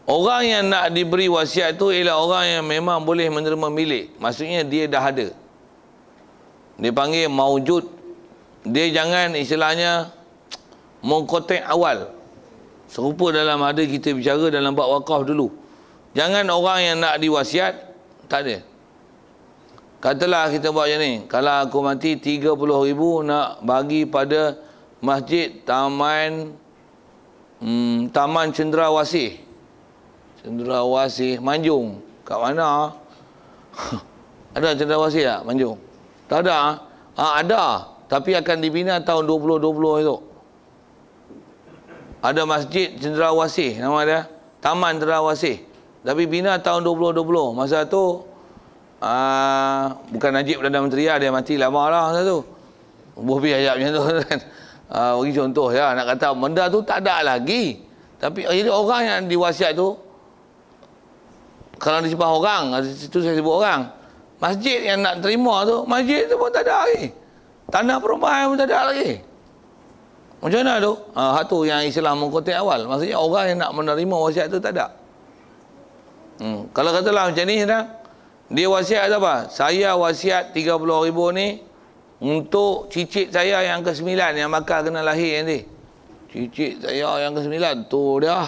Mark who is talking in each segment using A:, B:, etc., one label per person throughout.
A: Orang yang nak diberi wasiat tu ialah orang yang memang boleh menerima milik. Maksudnya dia dah ada. Dia panggil maujud. Dia jangan istilahnya mengkotek awal. Serupa dalam ada kita bicara dalam bab wakaf dulu. Jangan orang yang nak diwasiat, tak ada. Katalah kita buat macam ni. Kalau aku mati 30,000 nak bagi pada masjid Taman Cendrawasih. Cendrawasih Manjung. Kat mana? Ada Cendrawasih tak Manjung? Tak ada. Ada. Tapi akan dibina tahun 2020 itu. Ada masjid Cendrawasih nama dia. Taman Cendrawasih. Tapi bina tahun 2020. Masa tu bukan Najib Perdana Menteri lah. Dia mati lama lah masa tu. Bobi ayat macam tu kan. Bagi contoh ya. Nak kata benda tu tak ada lagi. Tapi jadi orang yang diwasiat tu, kalau disebut orang, itu saya sebut orang. Masjid yang nak terima tu, masjid tu pun tak ada lagi. Tanah perumahan pun tak ada lagi. Macam mana tu? Hak tu yang Islam mengkotek awal. Maksudnya orang yang nak menerima wasiat tu tak ada. Kalau katalah macam ni, dia wasiat apa? Saya wasiat 30,000 ni untuk cicit saya yang ke-9 yang bakal kena lahir nanti. Cicit saya yang ke-9 tu dia.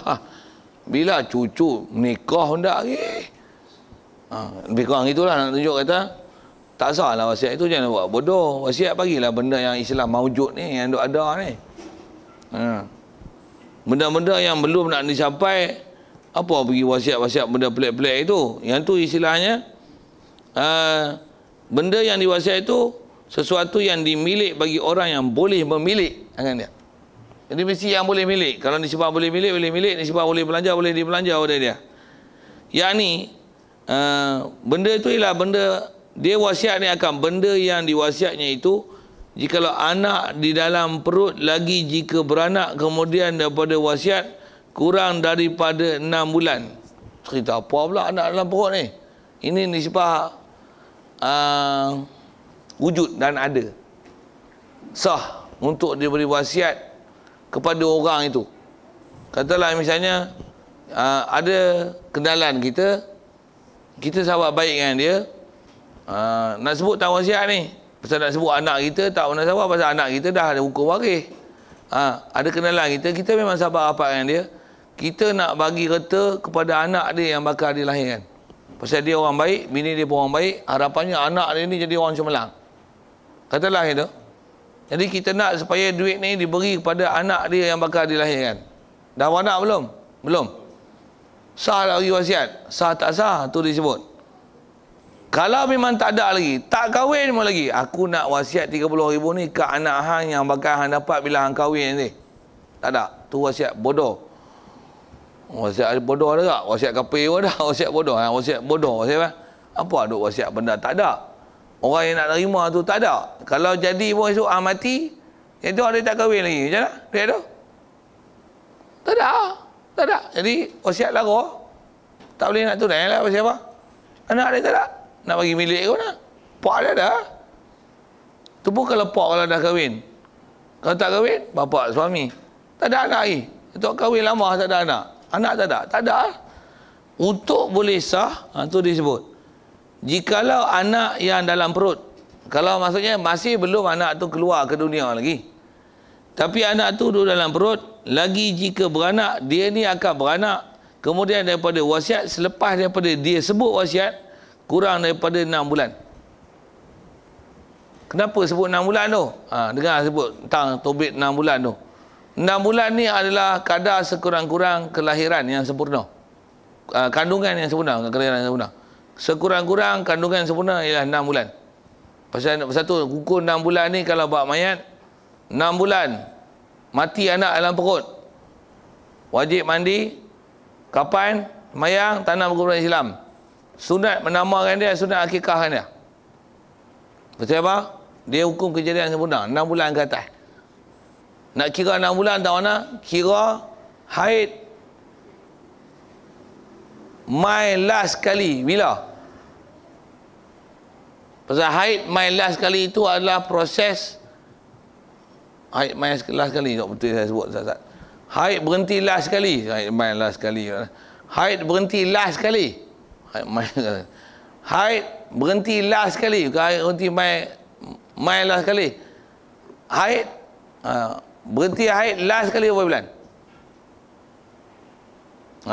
A: Bila cucu nikah hendak lagi. Lebih kurang itulah nak tunjuk kata tak sah lah wasiat itu, jangan buat bodoh. Wasiat bagilah benda yang Islam maujud ni, yang ada ni. Benda-benda yang belum nak dicapai, apa bagi wasiat-wasiat benda pelik-pelik itu. Yang tu istilahnya benda yang diwasiat itu sesuatu yang dimilik bagi orang yang boleh memilik dengan dia. Jadi mesti yang boleh milik. Kalau nisbah boleh milik, boleh milik. Nisbah boleh belanja, boleh dibelanja oleh dia. Yang ni, benda itu ialah benda, dia wasiat ni akan benda yang diwasiatnya itu, jikalau anak di dalam perut lagi jika beranak kemudian daripada wasiat kurang daripada 6 bulan. Cerita apa pula anak dalam perut ni? Ini nisbah wujud dan ada. Sah untuk diberi wasiat kepada orang itu. Katalah misalnya ada kenalan kita sahabat baik dengan dia, nak sebut tak wasiat ni, pasal nak sebut anak kita tak pernah sahabat, pasal anak kita dah ada hukum waris. Ada kenalan kita memang sahabat rapat dengan dia, kita nak bagi reta kepada anak dia yang bakal dilahirkan. Pasal dia orang baik, bini dia pun orang baik, harapannya anak dia ni jadi orang cemerlang. Katalah itu. Jadi kita nak supaya duit ni diberi kepada anak dia yang bakal dilahirkan. Dah beranak belum? Belum. Sah lagi wasiat? Sah tak sah? Tu disebut. Kalau memang tak ada lagi, tak kahwin pun lagi, aku nak wasiat 30,000 ni ke anak hang yang bakal hang dapat bila hang kahwin nanti. Tak ada. Tu wasiat bodoh. Wasiat bodoh ada tak? Wasiat kafir pun ada. Wasiat bodoh. Wasiat bodoh. Wasiat apa duk wasiat benda? Tak ada. Orang yang nak terima tu tak ada. Kalau jadi pun esok mati, itu dia tak kahwin lagi. Macam mana? Dia tu? Tak ada. Tak ada. Jadi wasiat lara. Tak boleh nak tunai lah wasiat apa. Anak dia tak ada. Nak bagi milik ke mana? Pak dia ada. Tu pun kalau pak kalau dah kahwin. Kalau tak kahwin, bapak suami. Tak ada anak lagi. Itu kahwin lama tak ada anak. Anak tak ada. Tak ada. Untuk boleh sah, tu disebut. Jikalau anak yang dalam perut, kalau maksudnya masih belum anak tu keluar ke dunia lagi, tapi anak tu duduk dalam perut, lagi jika beranak, dia ni akan beranak, kemudian daripada wasiat, selepas daripada dia sebut wasiat, kurang daripada 6 bulan. Kenapa sebut 6 bulan tu? Dengar sebut tentang tobit 6 bulan tu. 6 bulan ni adalah kadar sekurang-kurang kelahiran yang sempurna. Kandungan yang sempurna, kelahiran yang sempurna. Sekurang-kurang kandungan sempurna ialah 6 bulan. Pasal satu ukur 6 bulan ni kalau buat mayat 6 bulan mati anak dalam perut, wajib mandi, kapan, mayang, tanam berkumpulan Islam. Sunat menamakan dia, sunat akikahkan dia. Pasal apa? Dia hukum kejadian sempurna 6 bulan ke atas. Nak kira 6 bulan tak mana? Kira haid my last kali bila? Pasal haid my last kali itu adalah proses haid my last kali, tak betul saya sebut Ustaz. Haid berhenti last sekali. Haid main last sekali. Haid berhenti last sekali. Haid berhenti last sekali. Bukan haid berhenti main last sekali. Haid berhenti haid last sekali berapa bulan?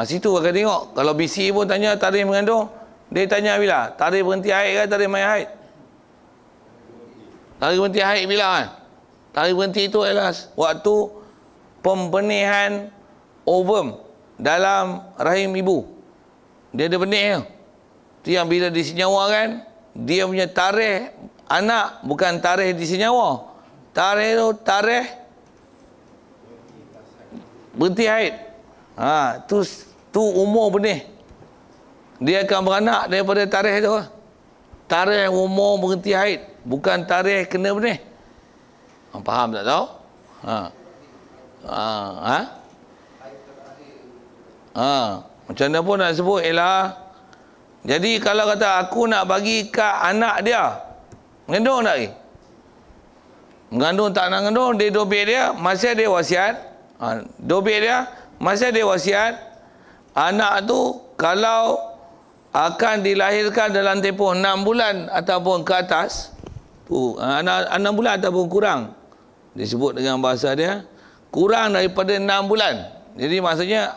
A: Situ akan tengok. Kalau BC pun tanya tarikh mengandung, dia tanya bila? Tarikh berhenti haid ke tarikh main haid? Tarikh berhenti haid bila kan? Tarikh berhenti itu adalah waktu pembenihan ovum dalam rahim ibu. Dia ada benih. Itu yang bila disenyawakan, dia punya tarikh anak bukan tarikh disenyawa. Tarikh itu tarikh berhenti haid. Tu umur benih. Dia akan beranak daripada tarikh itu. Tarikh umur berhenti haid, bukan tarikh kena benih. Faham tak tahu? Macam mana pun nak sebut ialah, jadi kalau kata aku nak bagi kat anak dia, mengandung tak lagi? Mengandung tak nak mengandung, dia dobit dia, masa dia wasiat, dobit dia, masa dia wasiat, anak tu kalau akan dilahirkan dalam tempoh 6 bulan ataupun ke atas, tu 6 bulan ataupun kurang, disebut dengan bahasa dia, kurang daripada 6 bulan. Jadi maksudnya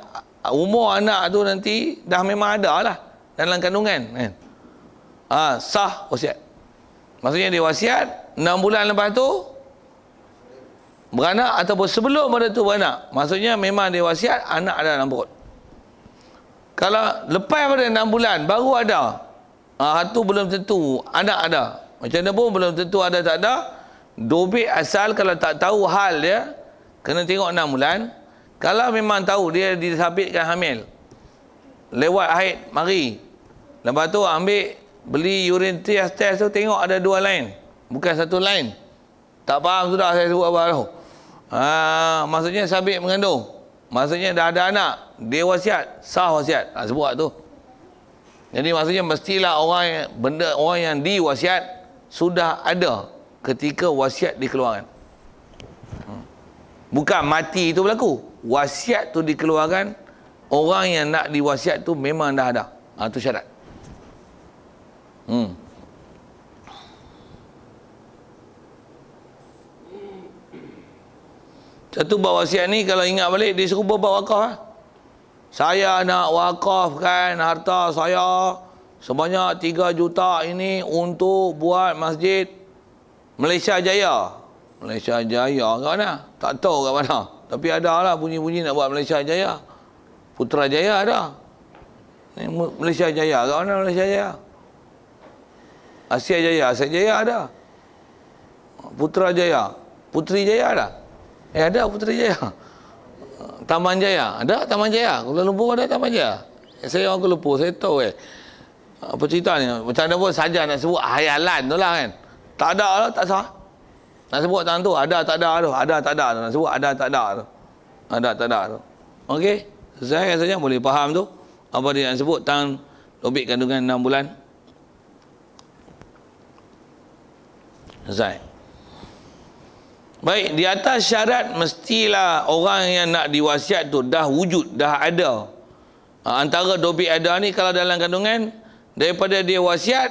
A: umur anak tu nanti dah memang ada lah dalam kandungan kan? Sah wasiat. Maksudnya dia wasiat 6 bulan lepas tu beranak, ataupun sebelum pada tu beranak, maksudnya memang dia wasiat anak ada dalam perut. Kalau lepas pada 6 bulan baru ada, tu belum tentu anak ada. Macam mana pun belum tentu ada tak ada. Dobit asal kalau tak tahu hal dia, kena tengok 6 bulan. Kalau memang tahu dia disabitkan hamil, lewat haid mari, lepas tu ambil beli urine test tu, tengok ada 2 line, bukan 1 line. Tak faham sudah saya sebut apa tu. Maksudnya sabit mengandung, maksudnya dah ada anak, dia wasiat, sah wasiat. Sebut tu. Jadi maksudnya mestilah orang yang diwasiat sudah ada ketika wasiat dikeluarkan. Bukan mati itu berlaku, wasiat tu dikeluarkan, orang yang nak diwasiat tu memang dah ada. Tu syarat. Satu bab wasiat ni kalau ingat balik, dia suruh bab wakaf lah. Saya nak wakafkan harta saya sebanyak 3 juta ini untuk buat masjid Malaysia Jaya. Malaysia Jaya kat mana? Tak tahu kat mana. Tapi ada lah bunyi-bunyi nak buat Malaysia Jaya. Putrajaya ada. Ni Malaysia Jaya kat mana Malaysia Jaya? Asia Jaya ada. Putrajaya, Puteri Jaya ada. Ada Puteri Jaya. Taman Jaya, ada Taman Jaya. Kuala Lumpur ada Taman Jaya. Saya orang Kuala Lumpur, saya tahu apa cerita ni. Macam mana pun saja nak sebut hayalan tu lah kan. Tak ada lah, tak sah. Nak sebut tangan tu, ada tak ada tu. Ada tak ada tu. Nak sebut ada tak ada tu. Ada tak ada tu. Okey? Saya rasanya boleh faham tu. Apa dia nak sebut tang lobik kandungan 6 bulan. Selesai. Baik, di atas syarat mestilah orang yang nak diwasiat tu dah wujud, dah ada. Antara dobit ada ni kalau dalam kandungan, daripada dia wasiat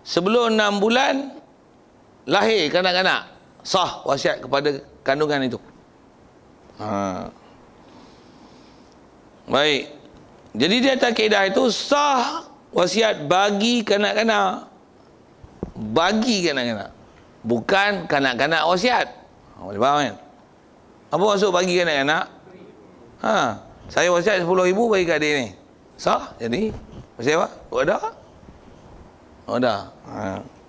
A: sebelum 6 bulan lahir kanak-kanak, sah wasiat kepada kandungan itu. Baik. Jadi di atas kaedah itu sah wasiat bagi kanak-kanak. Bagi kanak-kanak. Bukan kanak-kanak wasiat. Boleh faham kan? Apa maksud bagi kanak-kanak? Saya wasiat 10,000 bagi kat adik ni. Sah? Jadi? Wasiat apa? Ada? Ada.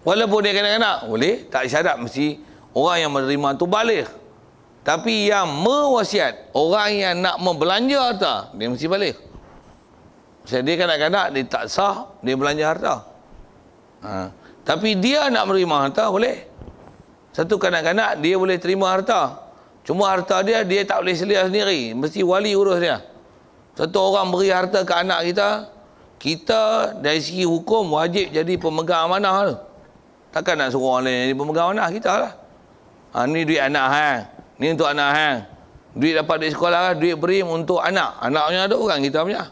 A: Walaupun dia kanak-kanak, boleh. Tak syarat mesti orang yang menerima tu balik. Tapi yang mewasiat, orang yang nak membelanja harta, dia mesti balik. Sebab dia kanak-kanak, dia tak sah, dia belanja harta. Tapi dia nak menerima harta, boleh. Satu kanak-kanak, dia boleh terima harta. Cuma harta dia tak boleh selia sendiri. Mesti wali urus dia. Satu orang beri harta ke anak kita dari segi hukum wajib jadi pemegang amanah tu. Takkan nak suruh orang lain jadi pemegang amanah, kita lah. Ni duit anak hang. Ni untuk anak hang. Duit dapat duit sekolah, duit berim untuk anak. Anaknya ada orang kita punya.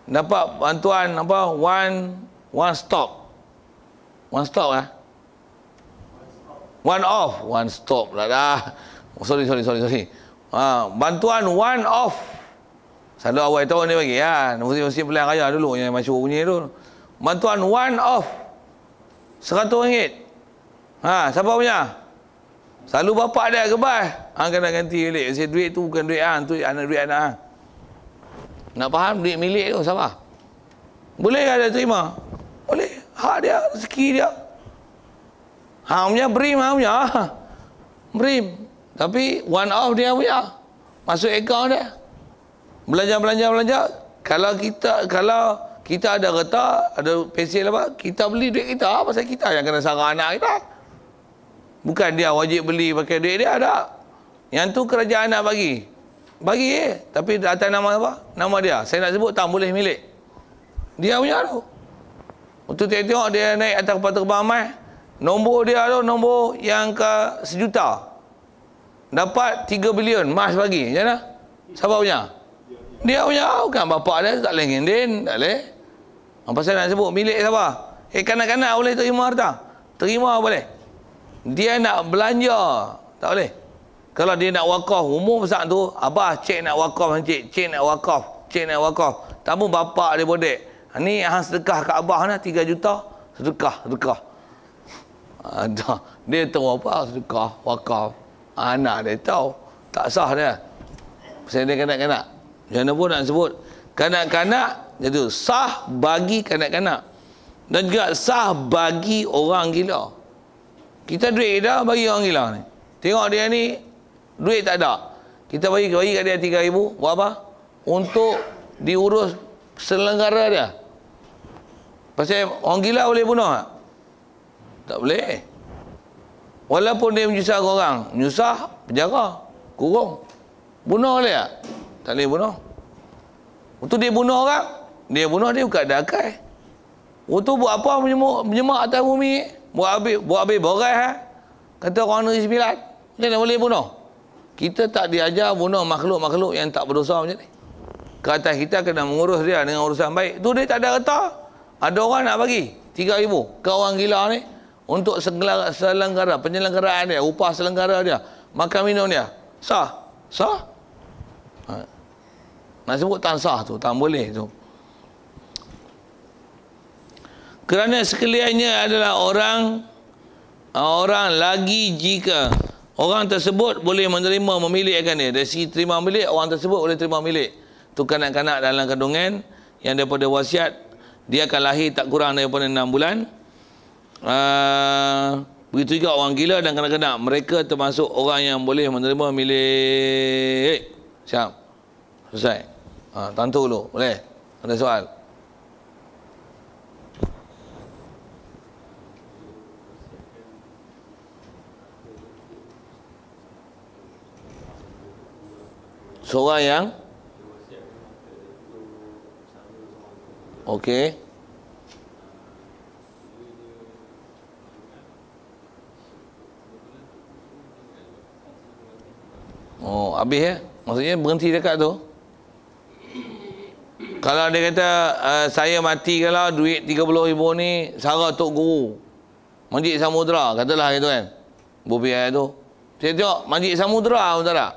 A: Dapat bantuan apa? One stop. One stop lah. One off. One stop lah dah. Oh, sorry. Bantuan one off. Selalu awal tahun ni bagi ya. Mesti pilihan raya dulu yang masyhur punya tu. Bantuan one off. RM100. Siapa punya? Selalu bapak dia kebas. Kena ganti milik. Kasi duit tu bukan duit tu duit anak. Nak faham duit milik tu siapa? Boleh ke dia terima? Boleh. Hak dia, rezeki dia. Punya berim, punya. Berim. Tapi one off dia punya. Masuk akaun dia. Belanja. Kalau kita ada retak, ada pensel apa, kita beli duit kita. Pasal kita yang kena sarang anak kita. Bukan dia wajib beli pakai duit dia, ada. Yang tu kerajaan nak bagi. Tapi atas nama apa? Nama dia. Saya nak sebut tak boleh milik. Dia punya tu. Untuk tengok dia naik atas kapal terbang mai. Nombor dia tu nombor yang ke 1 juta. Dapat 3 bilion mas bagi. Macam mana? Siapa punya? Dia punya. Bukan bapak dia tak boleh ngendin, tak boleh. Apa saya nak sebut milik siapa? Kanak-kanak boleh terima harta. Terima boleh. Dia nak belanja, tak boleh. Kalau dia nak wakaf, umur besar tu, abah cek nak wakaf, cek nak wakaf. Tak pun bapak dia bodek. Ni hang sedekah kat abah nak 3 juta, sedekah. Dia tahu apa sedekah, wakaf. Anak dia tahu, tak sah dia. Pasal dia kanak-kanak. Macam mana pun nak sebut. Kanak-kanak, itu sah bagi kanak-kanak. Dan juga sah bagi orang gila. Kita duit dah bagi orang gila ni. Tengok dia ni, duit tak ada. Kita bagi kat dia 3,000, buat apa? Untuk diurus selenggara dia. Pasal orang gila boleh bunuh tak? Tak boleh. Walaupun dia menyusah orang, menyusah, penjara, kurung. Bunuh boleh tak? Tak boleh bunuh. Untuk dia bunuh orang, dia bukan ada akal. Untuk buat apa menyemak atas bumi? Buat habis borai kata orang Negeri Sembilan. Macam mana boleh bunuh? Kita tak diajar bunuh makhluk-makhluk yang tak berdosa macam ni. Ke atas kita kena mengurus dia dengan urusan baik. Tu dia tak ada reta. Ada orang nak bagi 3,000 ke orang gila ni untuk penyelenggaraan dia, upah selenggara dia, makan minum dia. Sah? Nak sebut tak sah tu, tak boleh tu. Kerana sekaliannya adalah orang lagi jika orang tersebut boleh menerima memilikkan dia. Dari segi terima milik, orang tersebut boleh terima milik. Tu kanak-kanak dalam kandungan yang daripada wasiat, dia akan lahir tak kurang daripada 6 bulan. Begitu juga orang gila dan kanak-kanak. Mereka termasuk orang yang boleh menerima milik. Siap? Selesai? Tantu dulu. Boleh? Ada soal? Seorang yang okey. Habis ya? Maksudnya berhenti dekat tu. Kalau dia kata saya mati kalau duit 30,000 ni sara Tok Guru Masjid Samudra, katalah gitu kan. Bubiai tu. Saya tengok Masjid Samudra betul tak?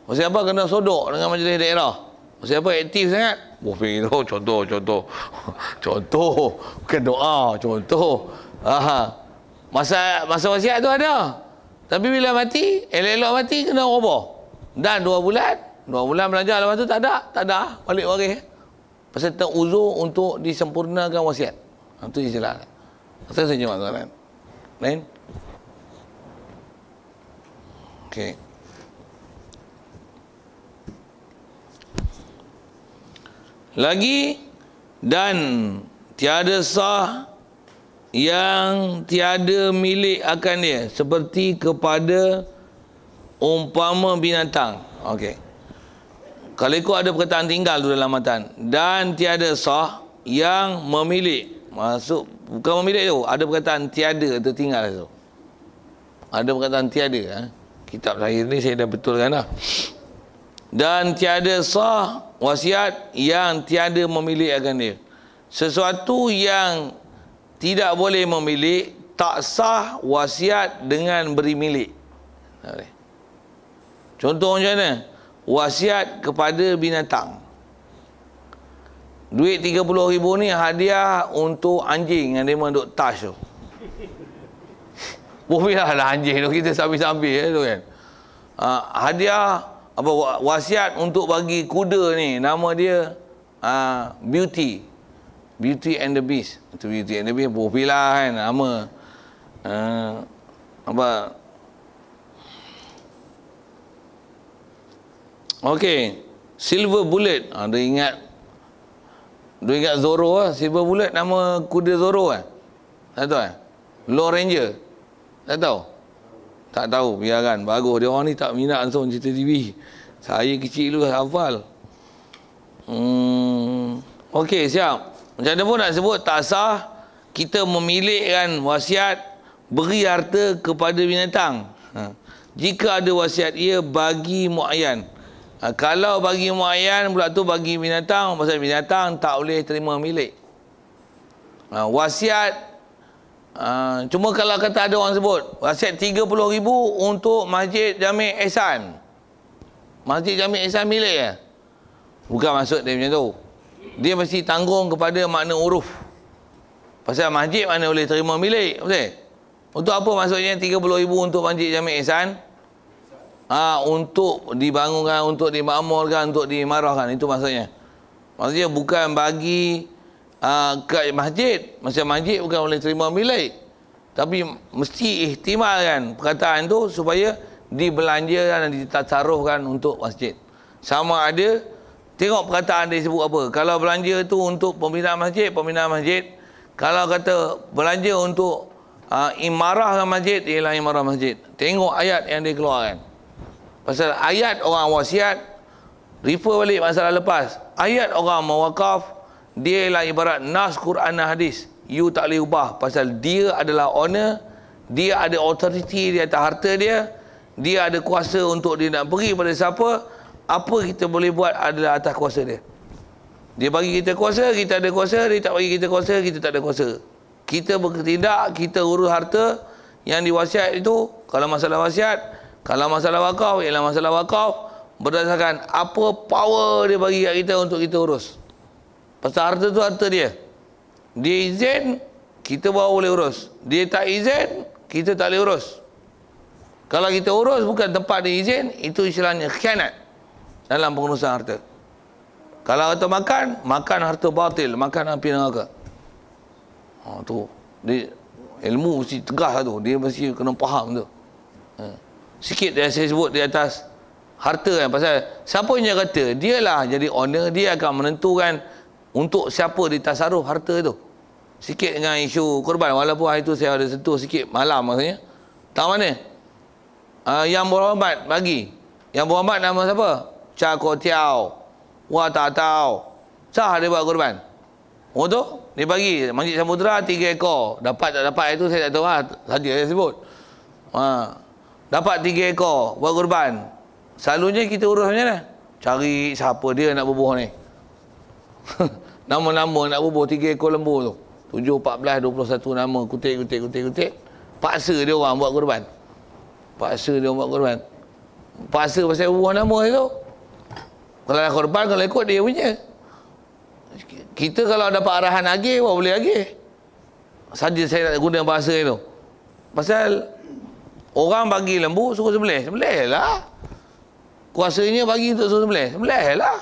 A: Pasal apa kena sodok dengan majlis daerah? Pasal apa aktif sangat? Bubi tu contoh. Bukan doa, contoh. Masa wasiat tu ada. Tapi bila mati, elok-elok mati kena roboh. Dan 2 bulan belajar lepas tu tak ada balik waris. Pasal tak uzur untuk disempurnakan wasiat. Itu istilah. Saya jawab tuan-tuan. Lain? Okey. Lagi dan tiada sah yang tiada milik akan dia seperti kepada umpama binatang. Okey. Kalau ikut ada perkataan tinggal tu dalam matan. Dan tiada sah yang memilik. Maksud bukan memilik tu, ada perkataan tiada tertinggal tu. Ada perkataan tiada. Kitab saya ni saya dah betulkan dah. Dan tiada sah wasiat yang tiada memilih akan dia. Sesuatu yang tidak boleh memilih, tak sah wasiat dengan beri milik. Contoh macam mana? Wasiat kepada binatang. Duit 30,000 ni hadiah untuk anjing yang dia duk touch tu. Bolehlah anjing tu kita sambil-sambil tu kan. Hadiah apa wasiat untuk bagi kuda ni, nama dia Beauty and the Beast. Itu Beauty and the Beast bolehlah kan nama apa. Okey, Silver Bullet. Dia ingat Zorro lah. Silver Bullet nama kuda Zorro kan? Tak tahu kan? Lone Ranger. Tak tahu? Tak tahu, biarkan. Bagus. Dia orang ni tak minat langsung cerita TV. Saya kecil dulu hafal. Okey, siap. Macam mana pun nak sebut, tak sah kita memilihkan wasiat beri harta kepada binatang. Jika ada wasiat ia bagi muayyan. Kalau bagi muayyan pula tu bagi binatang, pasal binatang tak boleh terima milik. Wasiat cuma kalau kata ada orang sebut wasiat 30,000 untuk Masjid Jami' Ihsan. Masjid Jami' Ihsan milik ya? Bukan maksud dia macam tu. Dia mesti tanggung kepada makna uruf. Pasal masjid mana boleh terima milik, betul? Untuk apa maksudnya 30,000 untuk Masjid Jami' Ihsan? Untuk dibangunkan, untuk dimakmurkan, untuk dimarahkan, itu maksudnya. Maksudnya bukan bagi ke masjid. Macam masjid bukan boleh terima milik, tapi mesti ihtimalkan perkataan tu supaya dibelanjakan dan ditasarrufkan untuk masjid. Sama ada, tengok perkataan dia sebut apa. Kalau belanja tu untuk pembinaan masjid, pembinaan masjid. Kalau kata belanja untuk imarahkan masjid, ialah imarah masjid. Tengok ayat yang dia keluarkan. Pasal ayat orang wasiat, refer balik masalah lepas. Ayat orang mewakaf, dia ialah ibarat nas Quran dan hadis. You tak boleh ubah. Pasal dia adalah owner, dia ada authority di atas harta dia, dia ada kuasa untuk dia nak beri pada siapa. Apa kita boleh buat adalah atas kuasa dia. Dia bagi kita kuasa, kita ada kuasa. Dia tak bagi kita kuasa, kita tak ada kuasa. Kita bertindak, kita urus harta yang diwasiat itu. Kalau masalah wasiat, kalau masalah wakaf, ialah masalah wakaf berdasarkan apa power dia bagi kat kita untuk kita urus. Pasal harta tu harta dia. Dia izin, kita baru boleh urus. Dia tak izin, kita tak boleh urus. Kalau kita urus bukan tempat dia izin, itu istilahnya khianat dalam pengurusan harta. Kalau kata makan harta batil, makan api neraka. Tu dia, ilmu mesti tegas tu. Dia mesti kena faham tu. Sikit yang saya sebut di atas harta kan, pasal siapa yang kata dialah jadi owner, dia akan menentukan untuk siapa ditasarruf harta tu. Sikit dengan isu korban, walaupun hari tu saya ada sentuh sikit malam maksudnya. Tahu mana? Yang berhormat bagi. Yang berhormat nama siapa? Cha Ko Tiao. Wah tak tahu. Sah dia buat korban. Oh tu, dia bagi Masjid Samudra 3 ekor. Dapat tak dapat itu saya tak tahu lah. Saja saya sebut. Dapat 3 ekor buat korban. Selalunya kita urus macam mana? Cari siapa dia nak bubuh ni. Nama-nama nak bubuh 3 ekor lembu tu. 7, 14, 21 nama. Kutik. Paksa dia orang buat korban. Paksa pasal bubuh nama tu. Kalau nak korban, kalau ikut dia punya. Kita kalau dapat arahan agih, boleh agih. Saja saya nak guna bahasa itu. Pasal orang bagi lembu suruh sembelih lah. Kuasanya bagi untuk suruh sembelih lah.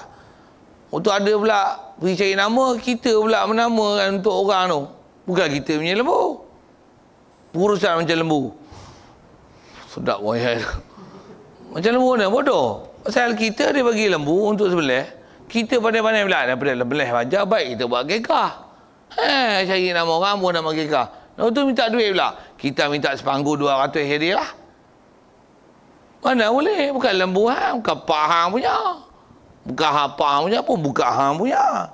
A: Untuk ada pula pergi cari nama, kita pula menamakan untuk orang tu. Bukan kita punya lembu. Urusan macam lembu. Sedap wayai tu. Macam lembu mana? Bodoh. Pasal kita dia bagi lembu untuk sembelih. Kita pandai-pandai pula daripada sembelih wajah baik kita buat gekah. Cari nama orang pun nama gekah. Lepas tu minta duit pula. Kita minta sepanggu 200 hadiah lah. Mana boleh? Bukan lembu hang, bukan pak hang punya. Bukan apa hang punya pun, bukan hang punya.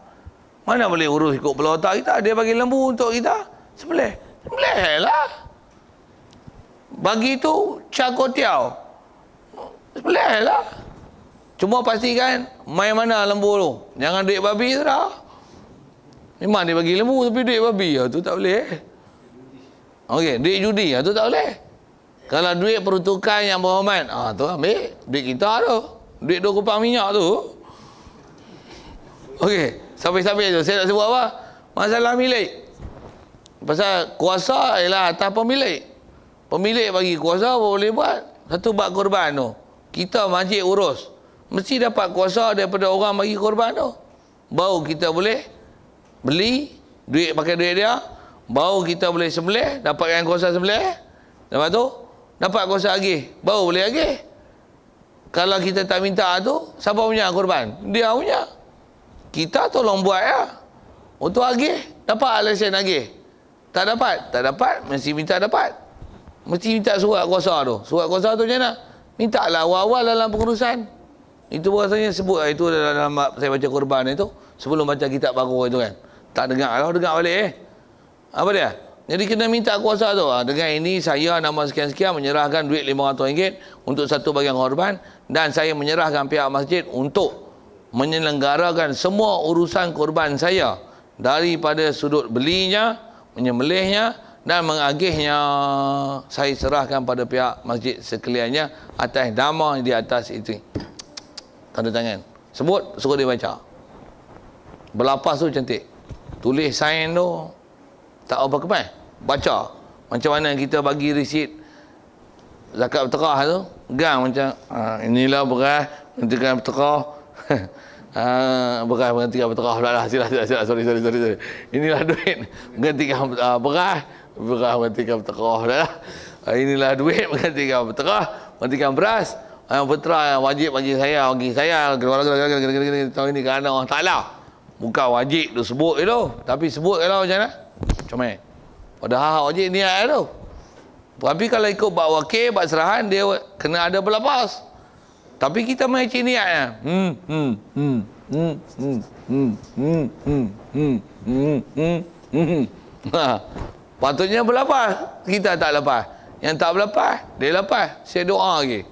A: Mana boleh urus ikut belah otak kita. Dia bagi lembu untuk kita sembelih lah. Bagi tu Cha Ko Tiao. Sembelih lah. Cuma pastikan main mana lembu tu. Jangan duit babi sudah. Memang dia bagi lembu tapi duit babi tu tak boleh. Okey, duit judi tu tak boleh. Kalau duit peruntukan yang berhormat, tu ambil duit kita tu. Duit 2 kupang minyak tu. Okey, sampai-sampai tu saya nak sebut apa? Masalah milik. Pasal kuasa ialah atas pemilik. Pemilik bagi kuasa apa boleh buat? Satu bab korban tu. Kita masjid urus. Mesti dapat kuasa daripada orang bagi korban tu. Baru kita boleh beli duit, pakai duit dia. Baru kita boleh sembelih, dapatkan kuasa sembelih. Lepas tu dapat kuasa agih, baru boleh agih. Kalau kita tak minta tu, siapa punya korban? Dia punya. Kita tolong buat ya. Untuk agih, dapat lesen agih. Tak dapat? Tak dapat, mesti minta dapat. Mesti minta surat kuasa tu. Surat kuasa tu macam mana? Minta lah awal-awal dalam pengurusan. Itu rasanya sebut itu dalam saya baca korban itu. Sebelum baca kitab baru itu kan. Tak dengar, kalau dengar balik apa dia? Jadi kena minta kuasa tu. Dengan ini saya nama sekian-sekian menyerahkan duit RM500 untuk satu bagian korban. Dan saya menyerahkan pihak masjid untuk menyelenggarakan semua urusan korban saya. Daripada sudut belinya, menyembelihnya dan mengagihnya. Saya serahkan pada pihak masjid sekaliannya atas nama di atas itu. Tanda tangan. Sebut, suruh dia baca. Berlapas tu cantik. Tulis sign tu. Tak apa kemas. Baca. Macam mana kita bagi resit zakat berterah tu. Gang macam, inilah beras, menggantikan berterah. Beras menggantikan berterah pula lah. Sila. Sorry. Inilah duit menggantikan beras. Beras menggantikan berterah pula lah. Inilah duit menggantikan berterah. Menggantikan beras. Berterah wajib bagi saya. Tahun ini kerana Allah Ta'ala. Bukan wajib tu sebut itu. Tapi sebut kalau macam mana? Comel. Padahal wajib niat tu. Tapi kalau ikut bab wakil, bab serahan, dia kena ada berlepas. Tapi kita main cik niatnya. Patutnya berlepas. Kita tak lepas. Yang tak berlepas, dia lepas. Saya doa lagi.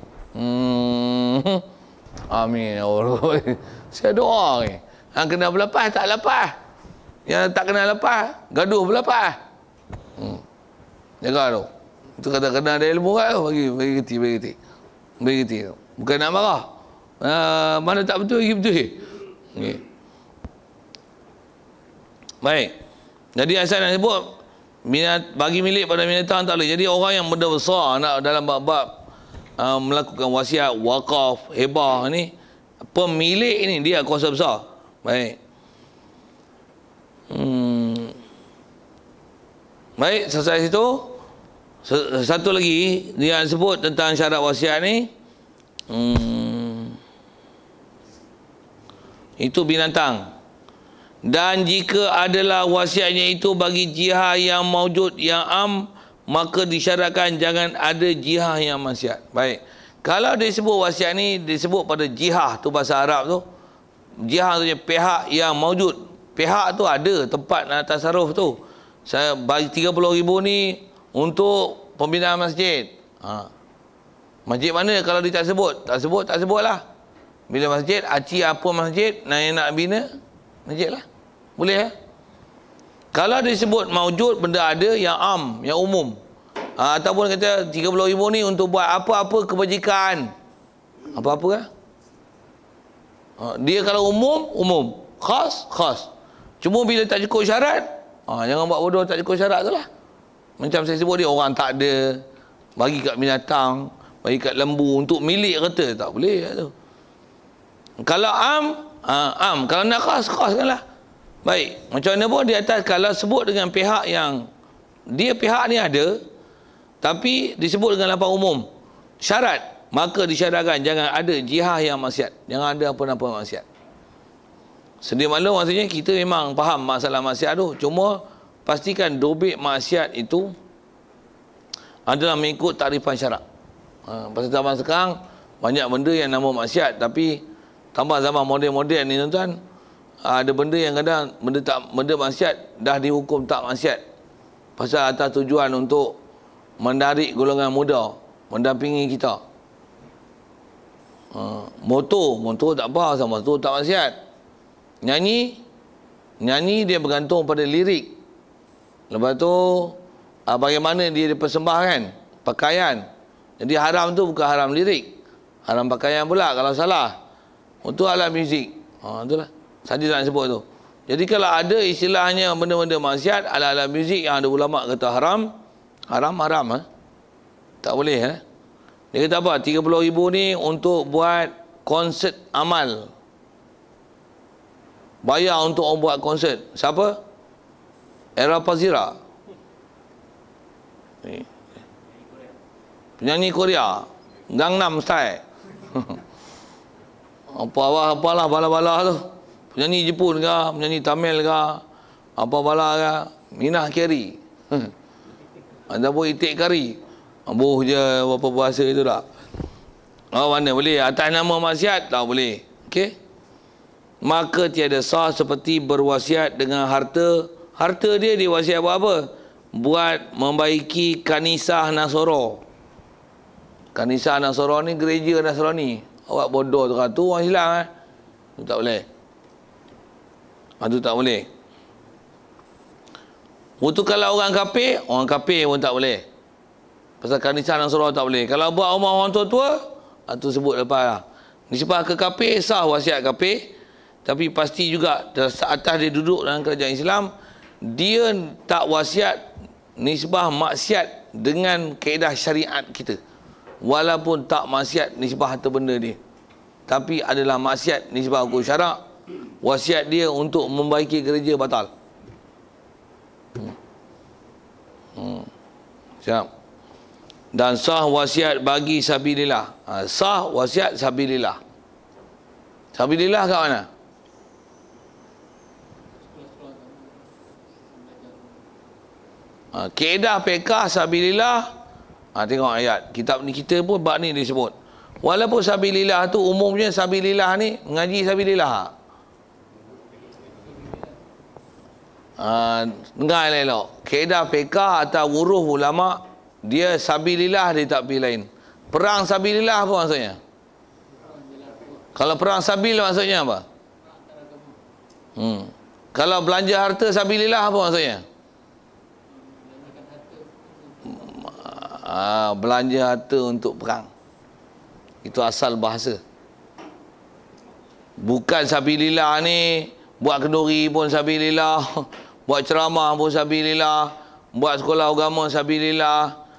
A: Amin. Saya doa lagi. Yang kena berlepas, tak lepas. Yang tak kena lepas, gaduh berlepas. Jaga tu. Itu kata-kata ada ilmu kat tu. Bagi geti. Bukan nak marah. Mana tak betul, bagi betul. Okay. Baik. Jadi asal nak sebut, bagi milik pada binatang tak boleh. Jadi orang yang benda besar nak dalam bab melakukan wasiat, wakaf, hebah ni, pemilik ini dia kuasa besar. Baik. Baik, selesai situ. Satu lagi dia sebut tentang syarat wasiat ni. Itu binatang. Dan jika adalah wasiatnya itu bagi jihah yang maujud yang am, maka disyaratkan jangan ada jihah yang maksiat. Baik. Kalau disebut wasiat ni disebut pada jihah tu bahasa Arab tu. Jihah tu pihak yang maujud. Pihak tu ada tempat nak tasarruf tu. Saya bagi 30,000 ni untuk pembinaan masjid. Masjid mana kalau dia tak sebut? Tak sebut lah. Bila masjid, aci apa masjid, nak bina masjid lah. Boleh ya? Kalau disebut maujud, benda ada yang am, yang umum. Ataupun kata 30,000 ni untuk buat apa-apa kebajikan. Apa-apa kan? Dia kalau umum. Khas. Cuma bila tak cukup syarat, jangan buat bodoh tak cukup syarat tu lah. Macam saya sebut dia, orang tak ada, bagi kat binatang, bagi kat lembu, untuk milik kata, tak boleh tu. Kalau am. Kalau nak khas kan lah. Baik, macam mana pun di atas, kalau sebut dengan pihak yang, dia pihak ni ada, tapi disebut dengan lafaz umum, syarat, maka disyaratkan jangan ada jihah yang maksiat. Jangan ada apa-apa maksiat. Sedia maklum maksudnya kita memang faham masalah maksiat tu. Cuma pastikan dobit maksiat itu adalah mengikut takrifan syarak. Pasal zaman sekarang banyak benda yang nama maksiat, tapi tambah zaman moden-moden ni tuan-tuan, ada benda yang kadang benda maksiat dah dihukum tak maksiat. Pasal atas tujuan untuk menarik golongan muda mendampingi kita. Motor tak apa, sama motor tak maksiat. Nyanyi dia bergantung pada lirik. Lepas tu bagaimana dia dipersembahkan, pakaian. Jadi haram tu bukan haram lirik, haram pakaian pula kalau salah. Untuk alat muzik. Itulah. Saja nak sebut tu. Jadi kalau ada istilahnya benda-benda maksiat, alat-alat muzik yang ada ulama kata haram, tak boleh. Dia kata apa? 30,000 ni untuk buat konsert amal. Bayar untuk orang buat konsert. Siapa? Era Pazira. Penyanyi Korea. Gangnam Style. Apalah bala-bala tu. Penyanyi Jepun ke, penyanyi Tamil ke, apa bala ke, Minah Carey. Ataupun Itik Kari. Ambuh je apa bahasa itu tak. Mana boleh? Atas nama maksiat tak boleh. Okey? Maka tiada sah seperti berwasiat dengan harta. Harta dia wasiat buat apa? Buat membaiki kanisah Nasara. Kanisah Nasara ni gereja Nasrani. Awak bodoh tu orang Islam Itu tak boleh. Itu tak boleh. Itu kalau orang kafir pun tak boleh. Pasal kanisah Nasara tak boleh. Kalau buat rumah orang tua-tua, itu sebut lepas lah. Nisbah ke kafir, sah wasiat kafir. Tapi pasti juga atas dia duduk dalam kerajaan Islam, dia tak wasiat nisbah maksiat dengan kaedah syariat kita. Walaupun tak maksiat nisbah harta benda dia, tapi adalah maksiat nisbah hukum syarak, wasiat dia untuk membaiki gereja batal. Siap. Dan sah wasiat bagi sabilillah. Sah wasiat sabilillah. Sabilillah kat mana? Kaedah fiqh sabilillah. Tengok ayat kitab ni kita pun bab ni disebut. Walaupun sabilillah tu umumnya sabilillah ni mengaji sabilillah. Dengar elok. Kaedah fiqh atau huruf ulama dia sabilillah dia tak pilih lain. Perang sabilillah apa maksudnya? Kalau perang sabil maksudnya apa? Kalau belanja harta sabilillah apa maksudnya? Belanja harta untuk perang. Itu asal bahasa. Bukan sabilillah ni buat kenduri pun sabilillah, buat ceramah pun sabilillah, buat sekolah agama sabilillah.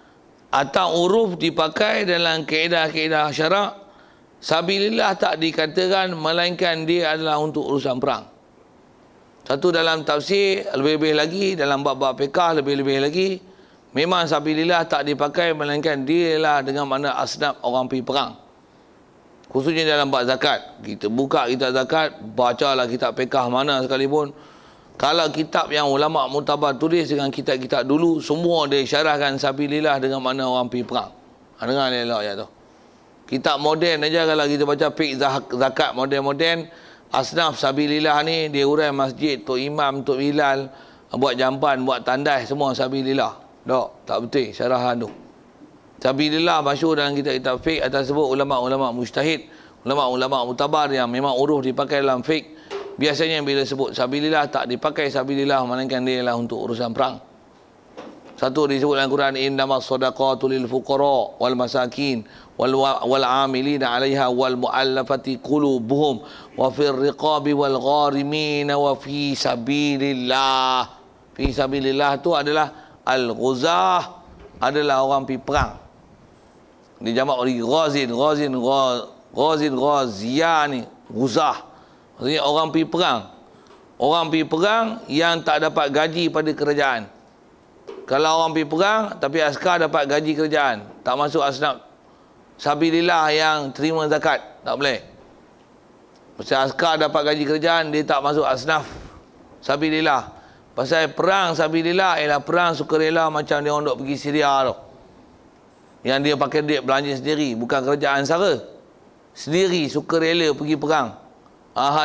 A: Atau huruf dipakai dalam kaedah-kaedah syarak, sabilillah tak dikatakan melainkan dia adalah untuk urusan perang. Satu dalam tafsir, lebih-lebih lagi dalam bab-bab fiqh, lebih-lebih lagi memang sabilillah tak dipakai melainkan dia lah dengan makna asnaf orang pergi perang. Khususnya dalam bab zakat. Kita buka kitab zakat, bacalah kitab fiqh mana sekalipun. Kalau kitab yang ulama mutabar tulis dengan kitab-kitab dulu, semua dia syarahkan sabilillah dengan makna orang pergi perang. Dengar elok ayat tu. Kitab moden aja kalau kita baca fiqh zakat moden-moden, asnaf sabilillah ni dia urai masjid, tok imam, tok bilal, buat jamban, buat tandai, semua sabilillah. Tak betul syarahan tu. Sabilillah masyhur dalam kitab-kitab fiqh atas sebut ulama-ulama mujtahid, ulama-ulama mutabar yang memang huruf dipakai dalam fiqh. Biasanya bila sebut sabilillah tak dipakai sabilillah melainkan dia lah untuk urusan perang. Satu disebut dalam Quran, innamas shadaqatu lil fuqara wal masakin wal amilina 'alaiha wal mu'allafati qulubuhum wa fir riqabi wal gharimin wa fi sabilillah. Fi sabilillah tu adalah al-ghuzah, adalah orang pergi perang. Dijamak oleh ghazin, ghaziyah ni, ghuzah. Maksudnya orang pergi perang. Orang pergi perang yang tak dapat gaji pada kerajaan. Kalau orang pergi perang tapi askar dapat gaji kerajaan, tak masuk asnaf sabilillah yang terima zakat, tak boleh. Pasal askar dapat gaji kerajaan, dia tak masuk asnaf sabilillah. Pasal perang sabilillah ialah perang sukarela macam dia orang duk pergi Syria tu. Yang dia pakai duit belanja sendiri, bukan kerajaan sara. Sendiri sukarela pergi perang.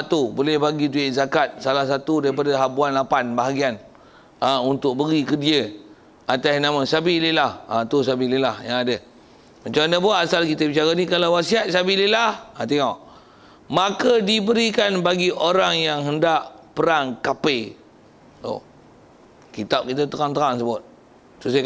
A: Tu boleh bagi duit zakat salah satu daripada habuan 8 bahagian untuk beri ke dia atas nama sabilillah. Tu sabilillah yang ada. Macam mana buat asal kita bicara ni? Kalau wasiat sabilillah, tengok. Maka diberikan bagi orang yang hendak perang kafir. Oh. Kitab kita terang-terang sebut. So, saya